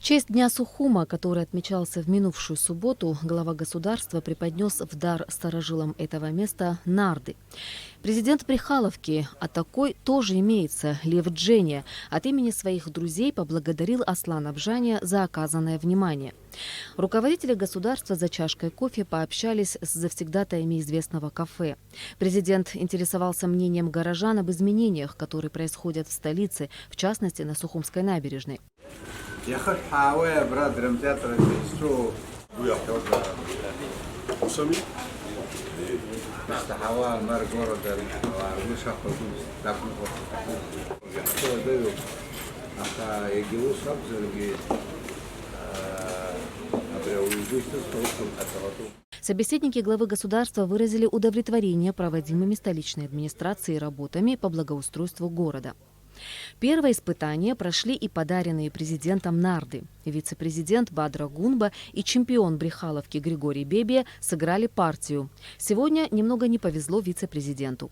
В честь Дня Сухума, который отмечался в минувшую субботу, глава государства преподнес в дар старожилам этого места нарды. Президент Брехаловки, а такой тоже имеется, Лев Джения, от имени своих друзей поблагодарил Аслана Бжания за оказанное внимание. Руководители государства за чашкой кофе пообщались с завсегдатаями известного кафе. Президент интересовался мнением горожан об изменениях, которые происходят в столице, в частности на Сухумской набережной. Собеседники главы государства выразили удовлетворение проводимыми столичной администрацией работами по благоустройству города. Первое испытание прошли и подаренные президентом нарды. Вице-президент Бадра Гунба и чемпион Брехаловки Григорий Бебия сыграли партию. Сегодня немного не повезло вице-президенту.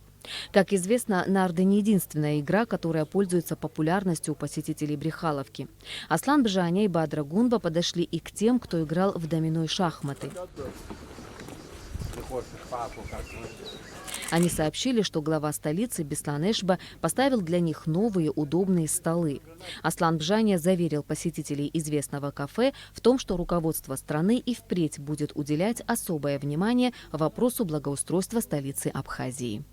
Как известно, нарды не единственная игра, которая пользуется популярностью у посетителей Брехаловки. Аслан Бжаня и Бадра Гунба подошли и к тем, кто играл в домино и шахматы. Они сообщили, что глава столицы Беслан Эшба поставил для них новые удобные столы. Аслан Бжаня заверил посетителей известного кафе в том, что руководство страны и впредь будет уделять особое внимание вопросу благоустройства столицы Абхазии.